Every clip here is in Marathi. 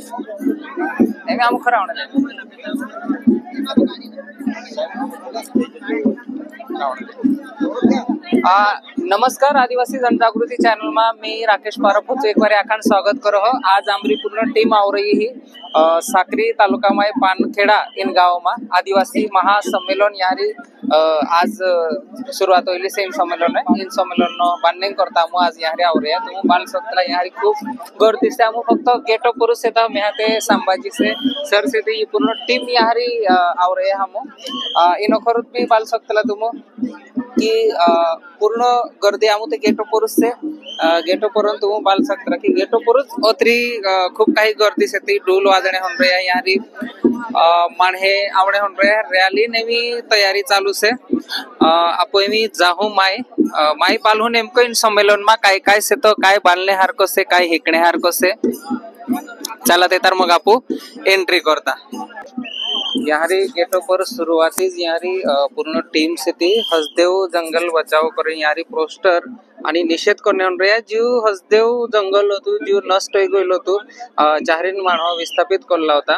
एमे हम खरा होने नमस्कार आदिवासी जनजागृति चैनल में मैं राकेश पारप एक बार आखंड स्वागत करो। आज आमरी पूर्ण टीम आ रही है साक्री तालुका में पानखेड़ा इन गाँव में आदिवासी महासम्मेलन यारी आज शुरुआत होली से इन सम्मेलन है। इन सम्मेलन बांधने करता हूँ आज यहाँ आ रहे हैं तो बाल सकता यहाँ खूब गर्दी से हम फक्त गेटो पुरुष से था मैं संभाजी से सर से ये पूर्ण टीम यहाँ आ रहे हैं हम इन खरुद भी बाल सकता तुम कि पूर्ण गर्दी आमू ते गेटो पुरुष से गेटो पर्यंत तुम बाल सकता कि गेटो पुरुष अत्री खूब काही गर्दी से ती डोल वाजणे होन रहे हैं यहाँ माणे आवणे होन रहे हैं रैली ने भी तैयारी चालू से आपण मी जाहू माई बालू नेमकं इन सम्मेलन में काय काय से तो काय बालने हारको से काय हेकणे हारको से चला ते तर मग आपू एंट्री करता यहाँ गेटो पर शुरुआती यहाँ पूर्ण टीम से थी हसदेव जंगल बचाव कर यहाँ पोस्टर आणि निषेध करने होन रहे जो हसदेव जंगल होतो जो नष्ट हो गईल होतो जाहरीन मानव विस्थापित करला होता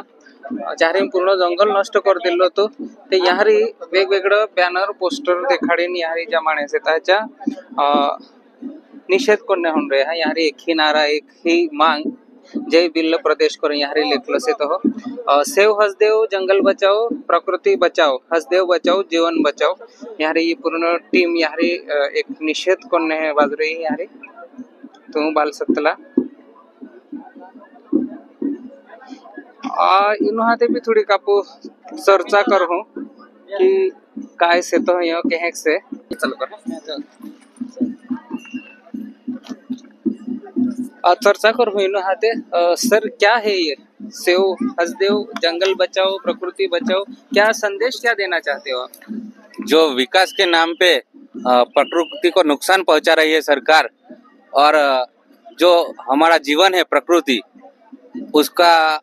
जाहरीन पूर्ण जंगल नष्ट कर दिलो होतो ते यहाँ वेगवेगळं बॅनर पोस्टर देखाडीन यहाँ ज्या माणस त्याच्या निषेध करने होन रहे हैं यहाँ एक ही नारा एक ही मांग जय बिल्ल प्रदेश कर यहाँ लिखल से तो सेव हसदेव जंगल बचाओ प्रकृति बचाओ हसदेव बचाओ जीवन बचाओ यहाँ ये पूर्ण टीम यहाँ एक निषेध करने बाजू रही यहाँ तुम बाल सकतला इन्हाते भी थोड़ी कापू चर्चा कर हूँ कि काय से तो यहाँ कहे से चल कर चर्चा कर हाथे सर क्या है ये सेव हसदेव जंगल बचाओ प्रकृति बचाओ क्या संदेश क्या देना चाहते हो आप? जो विकास के नाम पे प्रकृति को नुकसान पहुंचा रही है सरकार और जो हमारा जीवन है प्रकृति उसका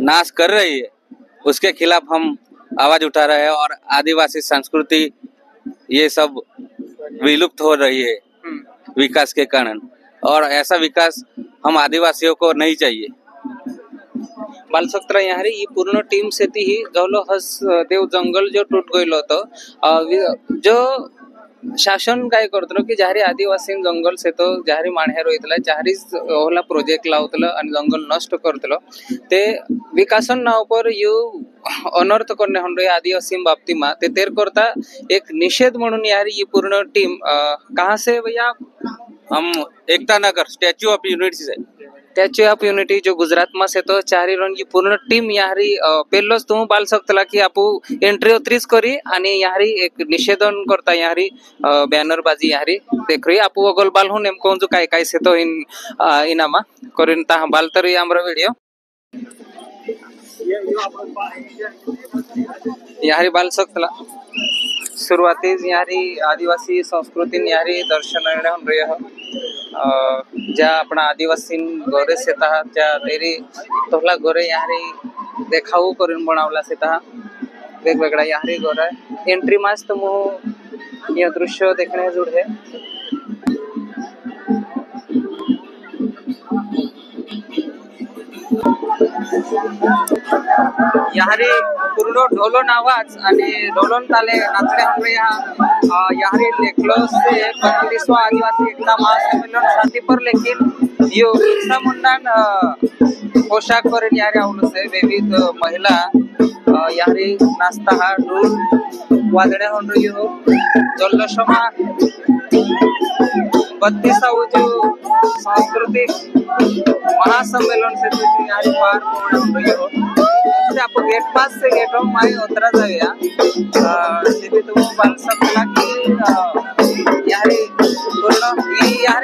नाश कर रही है उसके खिलाफ हम आवाज उठा रहे हैं और आदिवासी संस्कृति ये सब विलुप्त हो रही है विकास के कारण और ऐसा विकास हम आदिवासियों को नहीं चाहिए। बाल सकता यहाँ ये पूर्ण टीम से ही जवलो हसदेव जंगल जो टूट गईल होतं जो शासन काय करतलो की जाहरी आदिवासी जंगल से तो जाहरी माणहे रोयतला जाहरी होला प्रोजेक्ट लावतलं आणि जंगल नष्ट करतलो ते विकासन नाव पर यू अनर्थ करने होन रहे आदिवासी बाबती मा ते तेर करता एक निषेध म्हणून यारी ये पूर्ण टीम कहाँ से भैया हम Ekta Nagar Statue of Unity से स्टैच्यू ऑफ यूनिटी जो गुजरात में से तो चारी रन की पूर्ण टीम यहाँ पहलोच तुम बाल सकता कि आपू एंट्री उतरीच करी आणि यहाँ एक निषेधन करता यहाँ बैनर बाजी यहाँ देख रही आपू अगल बाल हूँ नेमको जो काय काय से तो इनामा करीन ता बाल तरी आमरा वीडियो यहाँ बाल सकता शुरुआती यहाँ आदिवासी संस्कृति यहाँ दर्शन होन रहे हो ज्या अपना आदिवासी गोरे से तहा ज्या तेरी तोहला गोरे यहाँ देखाऊ करून बनावला से तहा वेगवेगळा यहाँ गोरा एंट्री मास तो मुह यह दृश्य देखने जुड़े यहाँ पूर्ण ढोलन आवाज आणि ढोलन ताले नाचणे होन रहे यहाँ लेखलो से 32वां आदिवासी एकता महासम्मेलन साथी पर लेकिन यो बिरसा मुंडान पोशाक पर यहाँ आवलो से विविध महिला यहाँ नाचता हा ढोल वाजणे होन रही हो जल्लोषमा 32वां जो सांस्कृतिक महासम्मेलन से तो यहाँ पार होन रही हो आप गेट पास से गेट ऑफ माई उतरा जाऊया तिथे तुम बाल सकता की यहाँ पूर्ण यहाँ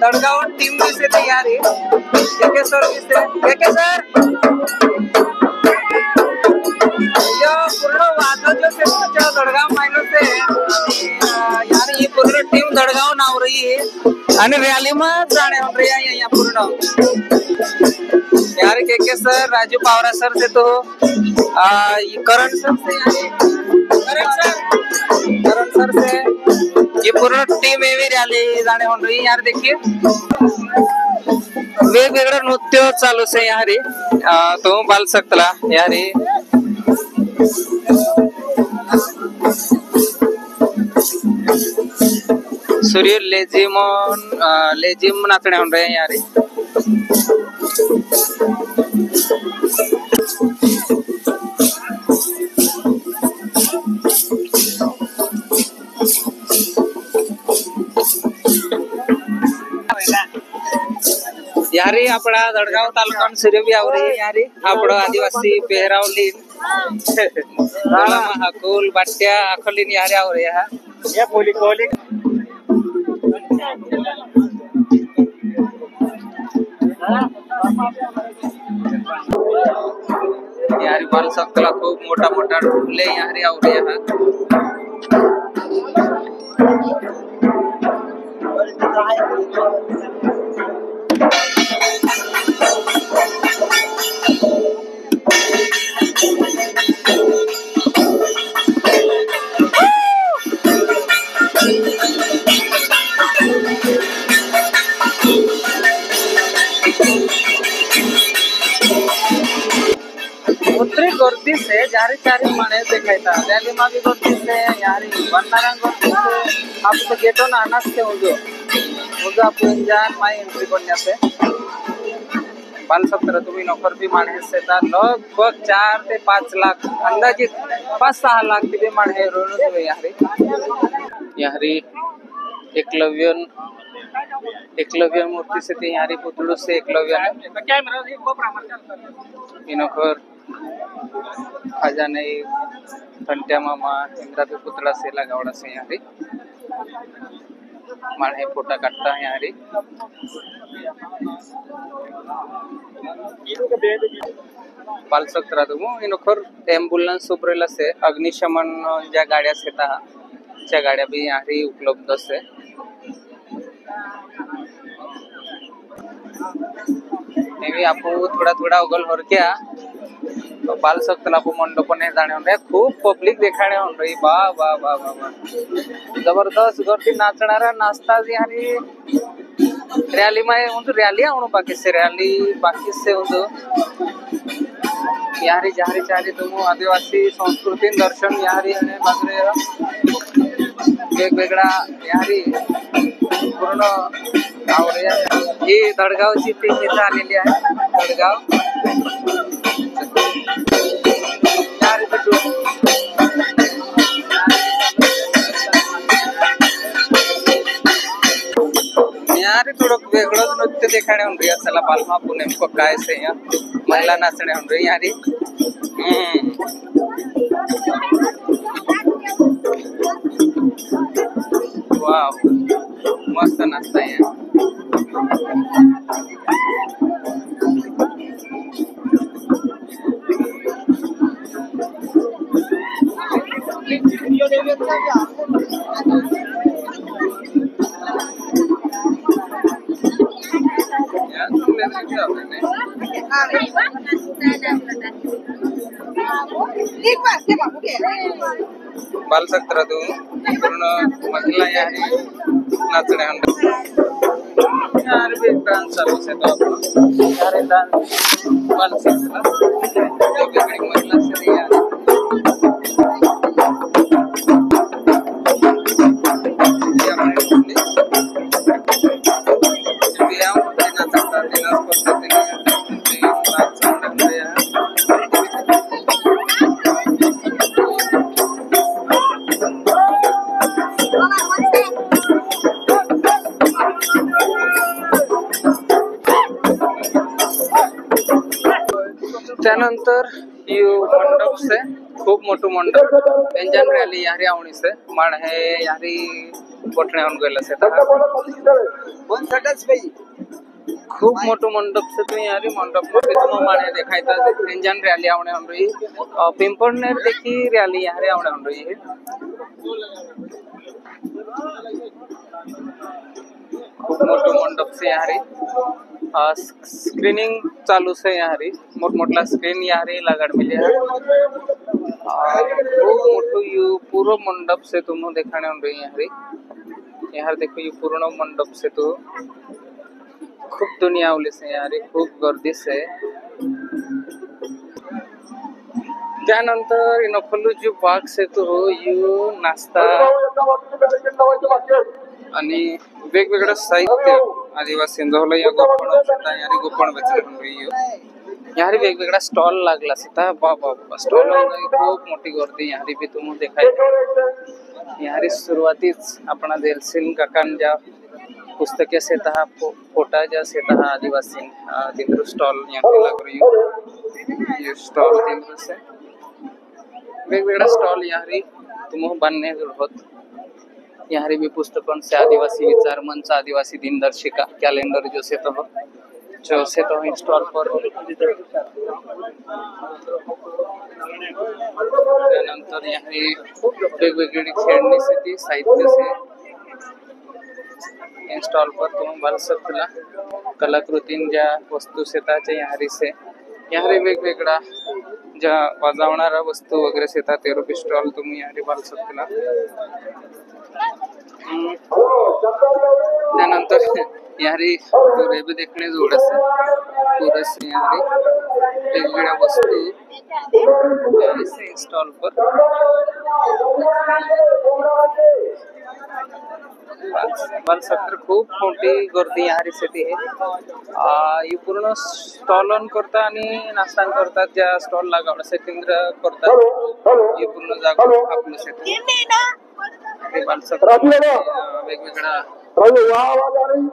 दड़गांव टीम भी से तैयारी के सर के सर यो पूर्ण वादो जो से तो दड़गांव माइलो से यहाँ ये पूर्ण टीम दड़गांव नाव रही है आणि रैली में जाने हो रही है यहाँ पूर्ण यार के सर राजू पावरा सर से तो करण सर से करण सर से ये पूर्ण टीम एवी रैली जाने हो रही है यार देखिए वेगवेगळं नृत्य चालू आहे यहाँ रे तो बाल सकतला यहाँ रे सूर्य लेजिम नाचणे होऊन रहे यहाँ रे यारी आपड़ा दड़गाव तालुका सूर्यबी आवरी यारी आपड़ो आदिवासी पेहरावलीन हकुल बाट्या आखलीन यारी आवरी या कोली कोली यारी बाल सकला खूप मोठा मोठा ढोले यारी आवरी यहाँ उत्तरी गर्दी से जारी चारी माने देखायता रैली में भी गर्दी से यारी बननारा गर्दी से आप तो गेटो ना अनास से उजो आप इंजान माई एंट्री करने से बाल सत्र तुम्ही नौकर भी माने से था लगभग 4 से 5 लाख अंदाजित 5-6 लाख भी माने रोनो हुए यारी एकलव्य मूर्ति से ते यारी पुतळू से एकलव्य इनोकर खजाने घंट्या मामा इंद्रापी पुतळा से लगावड़ा से यारी माने फोटा काटता है यारी बाल सकरा तुम इनोकर एम्बुलेंस उपरेला से अग्निशमन ज्या गाड्या से ता त्या गाड्या भी यारी उपलब्ध से नेवी आपको थोड़ा थोड़ा उगल होर क्या तो बाल सकतला आपको मंडप ने जाने होने खूब पब्लिक देखाने होन रही वाह वाह वाह वाह जबरदस्त गर्दी नाचणारा नाचता जी यानी रैली में उनको रैली आवणो बाकी से उनको यारी जारी चारी तुम आदिवासी संस्कृती दर्शन यारी ने बाजरे वेगवेगळा यारी पूर्ण आवडे ही दडगावची टीम इथं आलेली आहे दडगाव यारी थोडं वेगळंच नृत्य देखाणे होऊन रही चला बालमा पुणे काय से महिला नाचणे होऊन रही यारी वाव मस्त नाचता है बाल सकता तू पूर्ण महिला यारी नाचणे यार भी डांस चालू से तो अपन यार डांस बाल सकता वेगवेगळी महिला से यार त्यानंतर मंडप से खूब मोटू मंडप एंजन रैली यारी आवणी से माण है यारी बोटणे होऊन गेलं से खूब मोटू मंडप से तुम्ही यारी मंडप में तुम माणे देखायता एंजन रैली आवणे होऊन रही पिंपळनेर देखी रैली यारी आवणे होऊन रही है खूब मोटू मंडप से यारी स्क्रीनिंग चालू से यारी मोटमोटला स्क्रीन यारी लगाड़ मिले है खूब मोटू यू पूरा मंडप से तुम देखाने होन रही यारी यार देखो ये पूर्ण मंडप से तो खूप दुनिया आवलीस आहे अरे खूप गर्दीच आहे. त्यानंतर इनोखलू बाग सेतू हो यू नाश्ता आणि वेगवेगळं साहित्य आदिवासी या गोपण यारी वेगवेगळा स्टॉल लागला असता. बाबा स्टॉल खूप मोठी गर्दी यारी भी तुम्ही देखाय. यारी सुरुवातीच आपण देलसिंग काकांच्या पुस्तके से तहा फोटा जा से तहा आदिवासी तिंद्र स्टॉल यहाँ लग रही हो. ये स्टॉल तिंद्र से वेगवेगळा स्टॉल यारी तुम बनने होत. यारी भी पुस्तकों से आदिवासी विचार मंच आदिवासी दिनदर्शिका कैलेंडर जो से तो स्टॉल पर त्यानंतर यारी वेगवेगळी खेळण्यासाठी साहित्य से इंस्टॉल पर तुम बन सकला. कलाकृतीन ज्या वस्तू शेताच्या यारी से यारी वेगवेगळा ज्या वाजवणारा वस्तू वगैरे शेतात ते रुपये स्टॉल तुम्ही यारी बन सकला. त्यानंतर यारी पुरे भी देखणे जोडस पुरस यारी वेगवेगळ्या वस्तू यारी से इंस्टॉल पर बालसत्र खूप मोठी गर्दी यारी साठी आहे. ही पूर्ण स्टॉल ऑन करता आणि नाश्ता करतात. ज्या स्टॉल लागावला से केंद्र करतात ही पूर्ण जागा आपलं साठी हे बालसत्र वेगवेगळा पूर्ण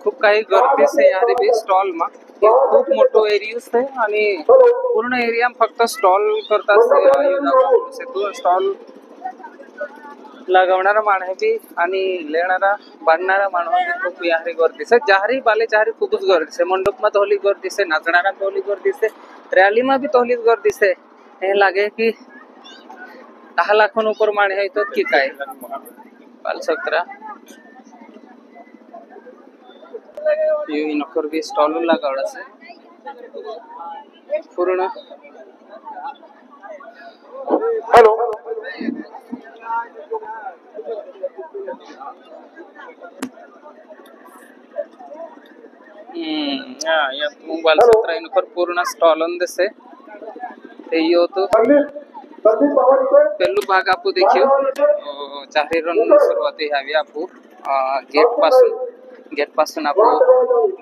खूप काही गर्दीच आहे यारी बी स्टॉल मा. खूप मोठो एरियास आहे आणि पूर्ण एरिया फक्त स्टॉल करतात. स्टॉल लगावणारा माणूस बी आणि लेणारा बांधणारा माणूस खूप यारी गर्दीच आहे. जाहरी बाले जाहरी खूपच गर्दीच आहे. मंडप मा तोहली गर्दीच आहे. नाचणारा तोहली गर्दीच आहे. रॅली मा भी तोहलीच गर्दीच आहे. हे लागे की 10 लाखों ऊपर माणे है तो की काय बालसत्रा ये नखर भी स्टॉल लगावड़ा से पूर्ण. हेलो या बालसत्रा इनकर पूर्ण स्टॉल ऑन दिसे ते यो तो पहलू भाग आपको देखियो चाहे रन सुरुवाती हवी आपू गेट पासून आपू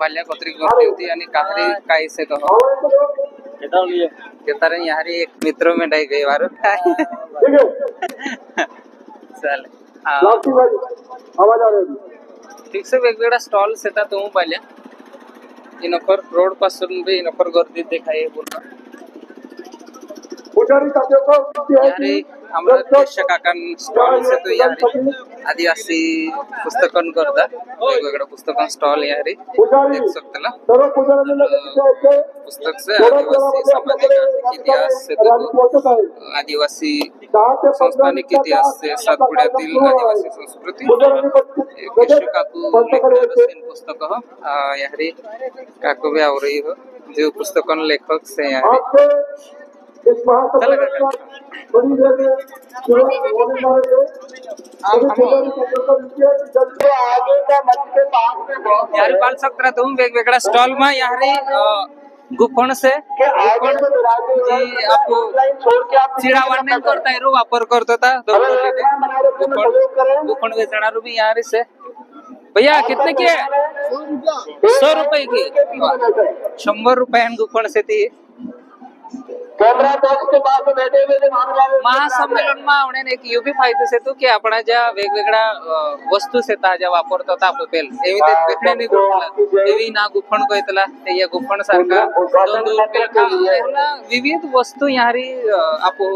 बाल्यापत्री गर्दी होती आणि काहरी काही से तो कारण यारी एक मित्र में डाई गई वारो चल ठीक से वेगवेगळा स्टॉल्स येतात तुम्ही पाहिल्या. इनकर रोड पासून भी इनकर गर्दी देखाय पूर्ण. यारी हमारा देश काकान स्टॉल से तो यारी आदिवासी पुस्तकन करता वेगवेगळ्या पुस्तकां स्टॉल यारी देख सकतला. पुस्तक से आदिवासी सामाजिक इतिहास से तो आदिवासी संस्थानिक इतिहास से सातपुड्यातील आदिवासी संस्कृती केशव काकू लेखन पुस्तक यारी काकू भी आव रही हो जो पुस्तकन लेखक से यारी यारी बाल सकता तुम वेगवेगळा स्टॉल मा यारी गुफण से गुफण जी आपको चिड़ावण करता है वापर करता था गुफण वेचणार भी यारी से. भैया कितने की है? 100 रुपए की. 100 रुपये गुफण से ती महासंमेलन मा आवणे एक युबी फायदो से तो की आपण ज्या वेगवेगळ्या वस्तू सेता ज्या वापरतो ता पेल एवी ते देखणे गोठला एवी ना गुफण कोयतला ते या गुफण सारखा दोन पेल का विविध वस्तू यारी आपो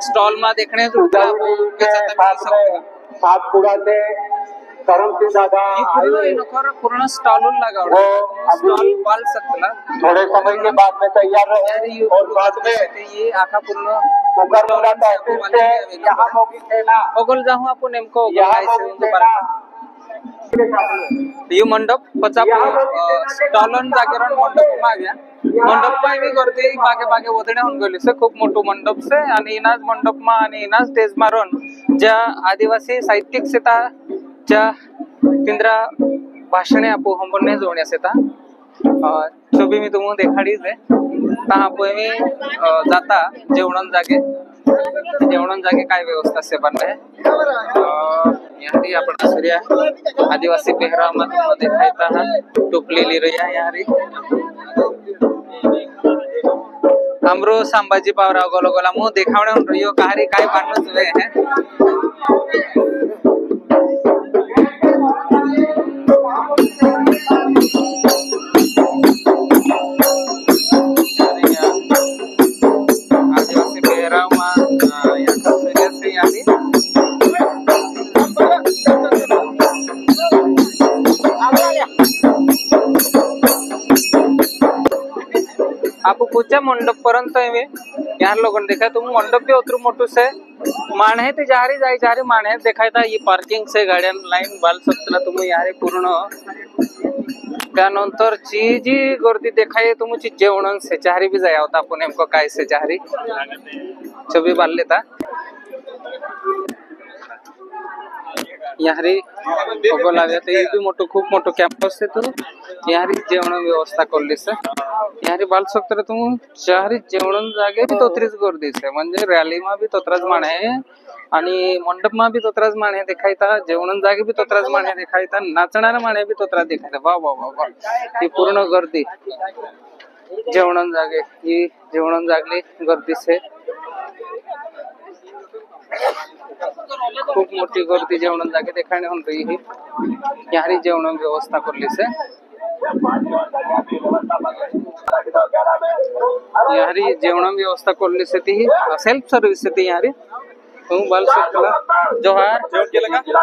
स्टॉल मा देखणे गोठला आपो बेचता सकतो. सातपुड़ा से पूर्ण स्टॉल लगावड़ा स्टॉल बाल सकला. थोड़े समय के बाद में तैयार रहे और बाद में ये आखा पूर्ण यहाँ होगी सेना ओगल जाहू आपण नेमको यो मंडप स्टॉलन जागेरण मंडप मागया मंडप में भी गर्दी बागे बागे वदणे होऊन गेली से खूप मोठो मंडप से आणि इनाज मंडप मा आणि इनाज स्टेज मारून ज्या आदिवासी साहित्यिक सेता ज्या तिंद्रा भाषणे आपो हमने जोड़ने सेता छवि मी तुम्हें देखाड़ी है तहाँ पे मी जाता जेवण जागे काय व्यवस्था से बन रहे यहाँ अपना सूर्य आदिवासी पेहराव में तुम दिखाईता है टोपली ली रही है यहाँ हमरो संभाजी पावराव गोलो गोला मुंह देखावणे होन रहियो कहारी काय बांधण जुए है आदिवासी पेहराव में आप पूछा मंडप पर्यंत यहाँ लोगों ने देखा तुम मंडप भी उतर मोटू से मान है जारी जारी मान है देखा था ये पार्किंग से गाड़ियां लाइन बाल सकता तुम यहाँ पूर्ण त्यानंतर ची जी गर्दी देखाय तुमची जेवण से चारी भी जाया होता आपण नेमकं काय से चारी छबी बाल लेता यारी बघू लागले तर भी मोठो खूप मोठो कॅम्पस आहे तो यारी जेवण व्यवस्था करली से यारी बाल सकता तुम चारी जेवण जागे भी तोतरीच गर्दी से म्हणजे रॅली मा भी तोतराच मान आहे आणि मंडप मा भी तोतराच मान आहे देखायता जेवण जागे भी तोतराच मान आहे देखायता नाचणारा मान आहे भी तोतराच देखायता वाह वाह वाह वाह ती पूर्ण गर्दी जेवण जागे ही जेवण जागली गर्दी से खूप मोठी गर्दी जेवण जागे देखाने होन रही है यारी जेवण व्यवस्था करली से यारी जेवण व्यवस्था करली से ती सेल्फ सर्विस से ती यारी तुम बाल सकला जोहार जेवण केलं का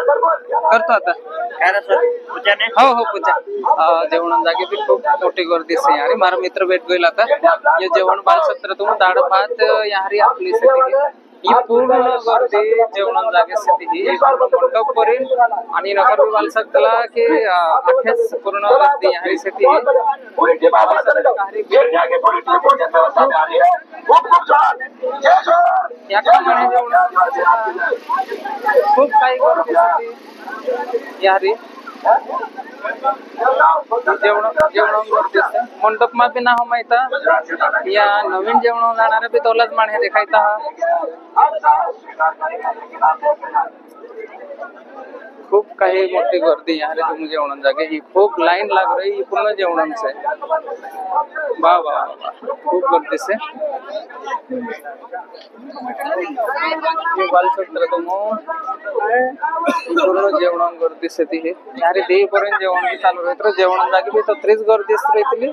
करतो आता काय रे सर पूजाने हो पूजा जेवण जागे भी खूप मोठी गर्दी से यारी मारा मित्र भेट गेला आता ये जेवण बाल सकता तुम दाड भात यारी आपली से ही पूर्ण गर्दी जेवण जागे स्थिती मंडप पर्यंत आणि नगर बाल सकला की अखेच पूर्ण गर्दी यारी स्थिती खूप काही गर्दी यारी जेवण गर्दी मंडप मा भी ना हो माहिता या नवीन जेवण जाणारे भी तोलाच माने देखायता खूप काही मोठी गर्दी यार तुम जेवण जागे ही खूप लाइन लाग रही पूर्ण जेवण से वाह वाह खूप गर्दी से ये बाल सकता तुम पूर्ण जेवण गर्दी से ती यार दे पर्यंत जेवण भी चालू रहे जेवण जागे भी तो त्रीच गर्दी रही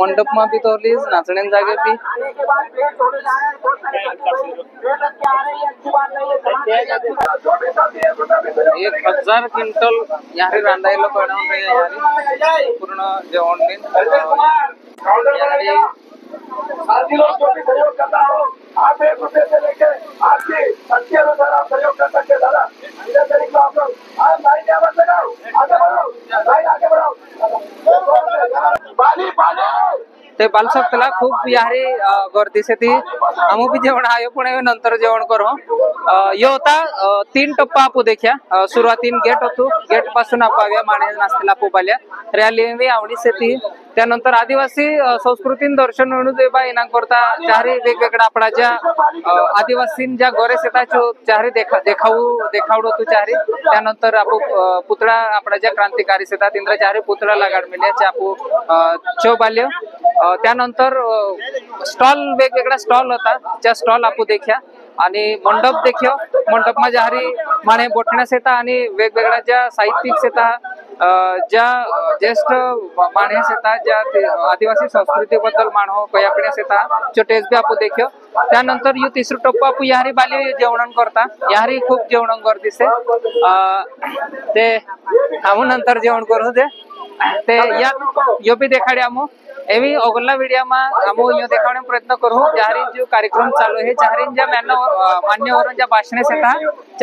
मंडप मा भी तोलीच नाचणे जागे भी 1000 क्विंटल यारी रांधायला बनवून यारी पूर्ण जेवण यारी सहयोग करता हूँ आप 1 रुपये से लेके आपकी शक्ति अनुसार आप सहयोग कर सकते हैं दादा इधर तरीके आप लोग आप लाइन आगे बढ़ाओ लाइन आगे बढ़ाओ पानी पानी ते बाल सकला खूप यारी गर्दी से ती आम्ही भी जेवण आयो पण नंतर जेवण करू यो होता 3 टप्पा आपू देखा सुरुवातीन गेट होतो गेट पासून आपाव्या माणे नाचतेला पोबाल्या रॅली आवडी से ती त्यानंतर आदिवासी संस्कृतीन दर्शन म्हणून बा इनाम करता चारी वेगवेगळ्या आपला ज्या आदिवासीन ज्या गोरेस येतात चारी देखावडो तू चारी त्यानंतर आपू पुतळा आपला ज्या क्रांतिकारी येतात इंद्र चारी पुतळा लगाड मिळाले आपू चौबाल्य त्यानंतर स्टॉल वेगवेगळा स्टॉल होता त्या स्टॉल आपू देखा आणि मंडप देखियो मंडप मा जारी माने बोटण्यास येता आणि वेगवेगळ्या ज्या साहित्यिक येतात ज्या ज्येष्ठ माणस येतात ज्या आदिवासी संस्कृती बद्दल मानव कयाकण्यास येतात छोटेस बी आपू देखियो त्यानंतर यू तिसरं टप्पा आपू यारी बाली जेवण करता यारी खूप जेवण गर्दी से ते आमू नंतर जेवण करू दे ते या यो भी देखाडे आमू एवी अगला वीडियो में हम यो देखाने प्रयत्न करूँ जहारी जो कार्यक्रम चालू है जहारी मान्यवर ज्या भाषणे से था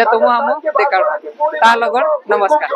तुम हम देखा ता लगन नमस्कार।